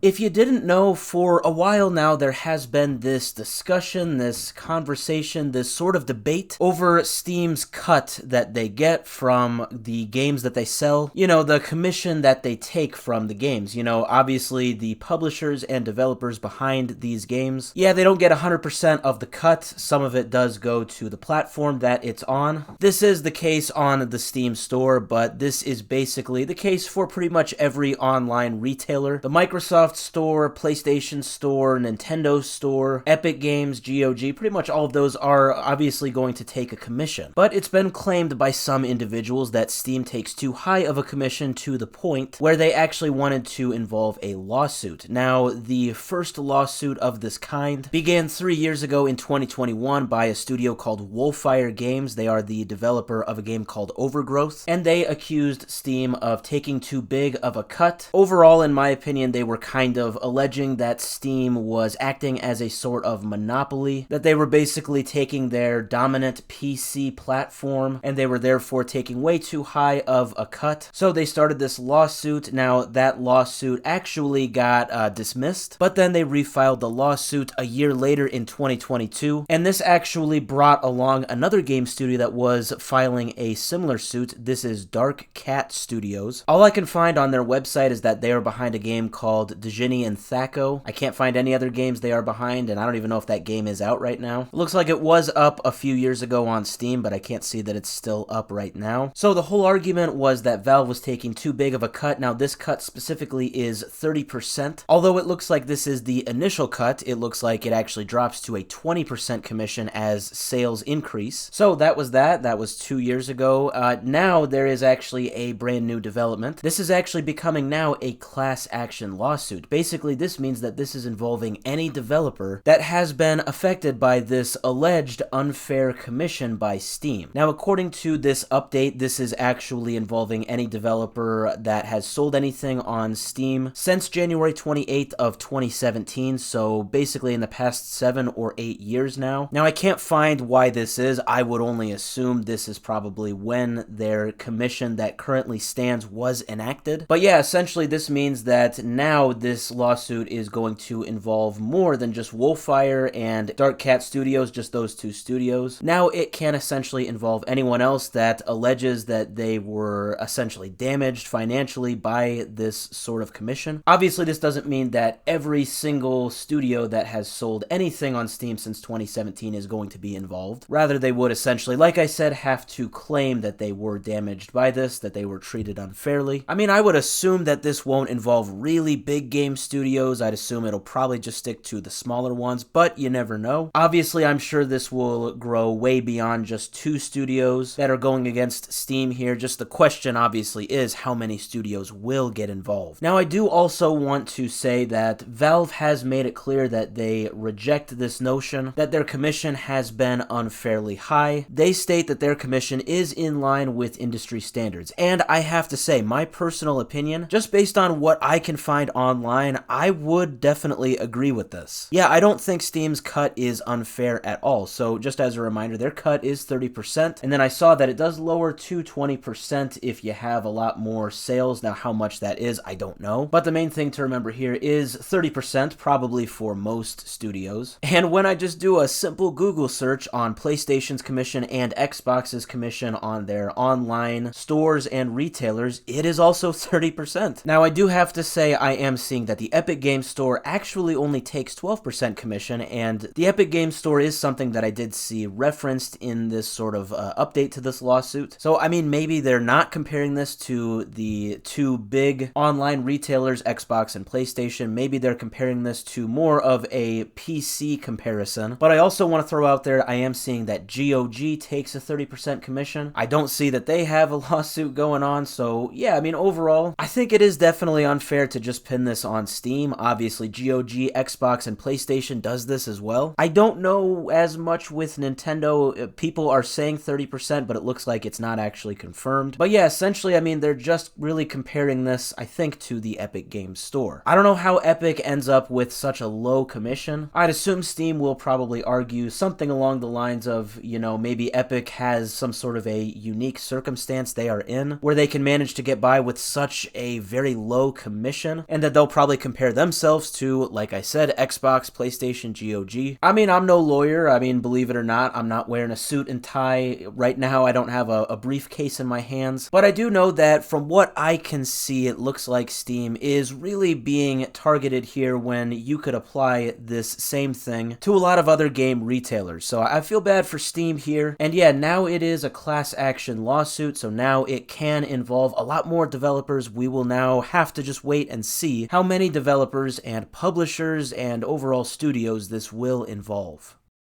If you didn't know, for a while now there has been this discussion, this conversation, this sort of debate over Steam's cut that they get from the games that they sell. You know, the commission that they take from the games. You know, obviously the publishers and developers behind these games, yeah, they don't get 100% of the cut. Some of it does go to the platform that it's on. This is the case on the Steam store, but this is basically the case for pretty much every online retailer. The Microsoft Store, PlayStation Store, Nintendo Store, Epic Games, GOG, pretty much all of those are obviously going to take a commission. But it's been claimed by some individuals that Steam takes too high of a commission to the point where they actually wanted to involve a lawsuit. Now, the first lawsuit of this kind began 3 years ago in 2021 by a studio called Wolfire Games. They are the developer of a game called Overgrowth, and they accused Steam of taking too big of a cut. Overall, in my opinion, they were kind of alleging that Steam was acting as a sort of monopoly, that they were basically taking their dominant PC platform and they were therefore taking way too high of a cut. So they started this lawsuit. Now, that lawsuit actually got dismissed, but then they refiled the lawsuit a year later in 2022, and this actually brought along another game studio that was filing a similar suit. This is Catt Studios. All I can find on their website is that they are behind a game called Djinni and Thaco. I can't find any other games they are behind, and I don't even know if that game is out right now. It looks like it was up a few years ago on Steam, but I can't see that it's still up right now. So the whole argument was that Valve was taking too big of a cut. Now, this cut specifically is 30%. Although it looks like this is the initial cut, it looks like it actually drops to a 20% commission as sales increase. So that was that. That was 2 years ago. Now there is actually a brand new development. This is actually becoming now a class action lawsuit. Basically, this means that this is involving any developer that has been affected by this alleged unfair commission by Steam. Now, according to this update, this is actually involving any developer that has sold anything on Steam since January 28th of 2017, so basically in the past 7 or 8 years now. Now, I can't find why this is. I would only assume this is probably when their commission that currently stands was enacted. But yeah, essentially this means that now this lawsuit is going to involve more than just Wolfire and Catt Studios, just those two studios. Now it can essentially involve anyone else that alleges that they were essentially damaged financially by this sort of commission. Obviously, this doesn't mean that every single studio that has sold anything on Steam since 2017 is going to be involved. Rather, they would essentially, like I said, have to claim that they were damaged by this, that they were treated unfairly. I mean, I would assume that this won't involve really big game studios. I'd assume it'll probably just stick to the smaller ones, but you never know. Obviously, I'm sure this will grow way beyond just 2 studios that are going against Steam here. Just the question, obviously, is how many studios will get involved. Now, I do also want to say that Valve has made it clear that they reject this notion that their commission has been unfairly high. They state that their commission is in line with industry standards, and I have to say, my personal opinion, just based on what I can find online, I would definitely agree with this. Yeah, I don't think Steam's cut is unfair at all. So just as a reminder, their cut is 30%, and then I saw that it does lower to 20% if you have a lot more sales. Now, how much that is, I don't know. But the main thing to remember here is 30%, probably for most studios. And when I just do a simple Google search on PlayStation's commission and Xbox's commission on their online stores and retailers, it is also 30%. Now, I do have to say I am seeing that the Epic Games Store actually only takes 12% commission, and the Epic Games Store is something that I did see referenced in this sort of update to this lawsuit. So, I mean, maybe they're not comparing this to the 2 big online retailers, Xbox and PlayStation. Maybe they're comparing this to more of a PC comparison. But I also want to throw out there, I am seeing that GOG takes a 30% commission. I don't see that they have a lawsuit going on, so yeah, I mean, overall, I think it is definitely unfair to just pin this on Steam. Obviously, GOG, Xbox, and PlayStation does this as well. I don't know as much with Nintendo. People are saying 30%, but it looks like it's not actually confirmed. But yeah, essentially, I mean, they're just really comparing this, I think, to the Epic Games Store. I don't know how Epic ends up with such a low commission. I'd assume Steam will probably argue something along the lines of, you know, maybe Epic has some sort of a unique circumstance they are in where they can manage to get by with such a very low commission, and that they'll probably compare themselves to, like I said, Xbox, PlayStation, GOG. I mean, I'm no lawyer. I mean, believe it or not, I'm not wearing a suit and tie. Right now, I don't have a briefcase in my hands. But I do know that from what I can see, it looks like Steam is really being targeted here when you could apply this same thing to a lot of other game retailers. So I feel bad for Steam here. And yeah, now it is a class action lawsuit, so now it can involve a lot more developers. We will now have to just wait and see how many developers and publishers and overall studios this will involve.